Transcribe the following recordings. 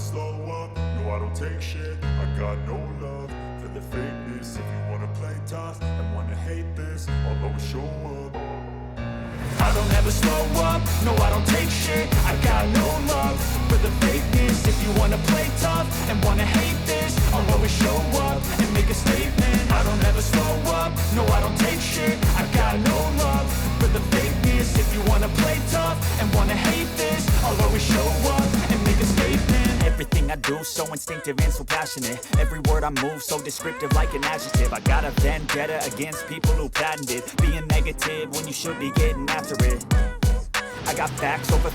slow up, no I don't take shit. I got no love for the fakeness. If you wanna play tough and wanna hate this, I'll always show up. I don't ever slow up, no I don't take shit. I got no love for the fakeness. If you wanna play tough and wanna hate this, I'll always show up and make a statement. I don't ever slow up, no I don't take shit. I got no love for the fakeness. If you wanna play tough and wanna hate this, I'll always show up and make a statement. Everything I do so instinctive and so passionate. Every word I move so descriptive like an adjective. I got a vendetta against people who patented being negative when you should be getting after it. I got facts over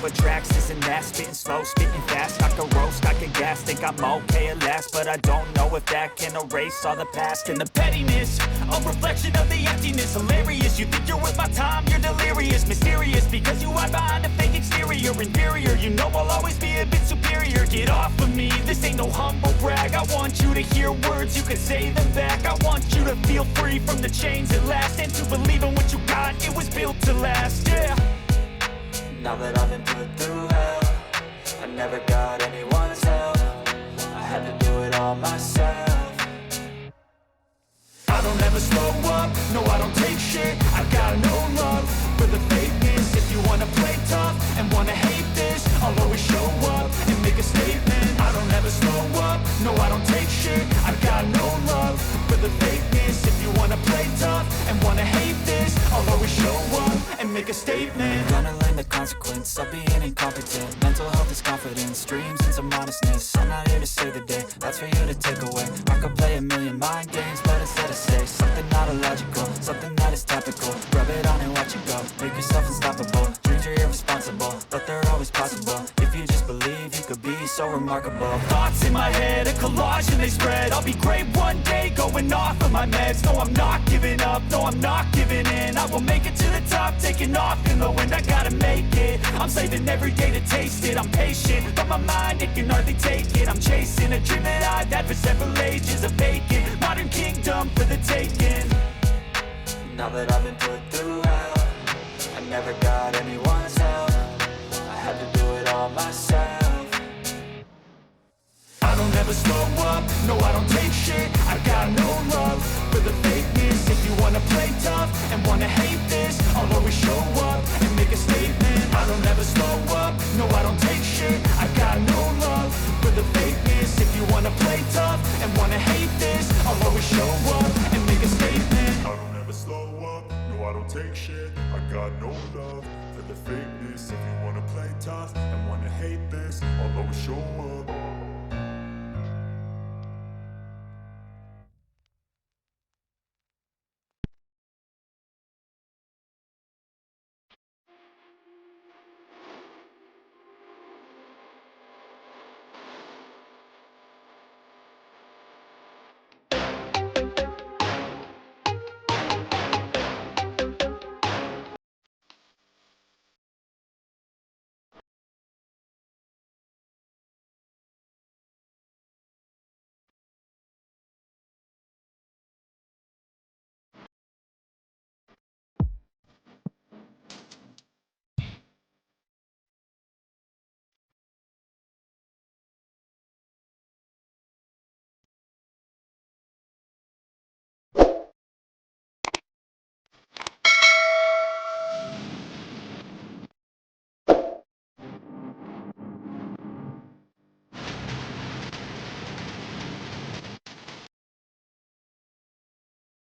tracks, this and that. Spitting slow, spitting fast, I can roast, I can gas. Think I'm okay at last, but I don't know if that can erase all the past. And the pettiness, a reflection of the emptiness. Hilarious, you think you're worth my time, you're delirious. Mysterious, because you hide behind a fake exterior. Inferior, you know I'll always be a bit superior. Get off of me, this ain't no humble brag. I want you to hear words, you can say them back. I want you to feel free from the chains at last, and to believe in what you got, it was built to last, yeah. Now that I've been put through hell, I never got anyone's help. I had to do it all myself. I don't ever slow up, no I don't take shit. I got no love for the fakeness. If you wanna play tough and wanna hate this, I'll always show up and make a statement. I don't ever slow up, no I don't take shit. I got no love for the fakeness. If you wanna play tough and wanna hate this, I'll always show up and make a statement. Gonna learn the consequence of being incompetent. Mental health is confidence, dreams and some honestness. I'm not here to save the day, that's for you to take away. I could play a million mind games, but instead I say something not illogical, something that is topical. Rub it on and watch it go, make yourself unstoppable. Dreams are irresponsible, but they're always possible. If you just believe, you could be so remarkable. Thoughts in my head, a collage and they spread. I'll be great one day, going off of my meds. No, I'm not giving up, no, I'm not giving in. I will make it to the top, taking off in the wind. I gotta make it, I'm saving every day to taste it. I'm patient, but my mind, it can hardly take it. I'm chasing a dream that I've had for several ages. A vacant, modern kingdom for the taking. Now that I've been put through hell, I never got anyone's help. I had to do it all myself. I don't ever slow up, no I don't take shit. I got no love for the fakeness. If you wanna play tough and wanna hate this, I'll always show up and make a statement. I don't ever slow up, no I don't take shit. I got no love for the fakeness. If you wanna play tough and wanna hate this, I'll always show up and make a statement. I don't ever slow up, no I don't take shit. I got no love for the fakeness. If you wanna play tough and wanna hate this, I'll always show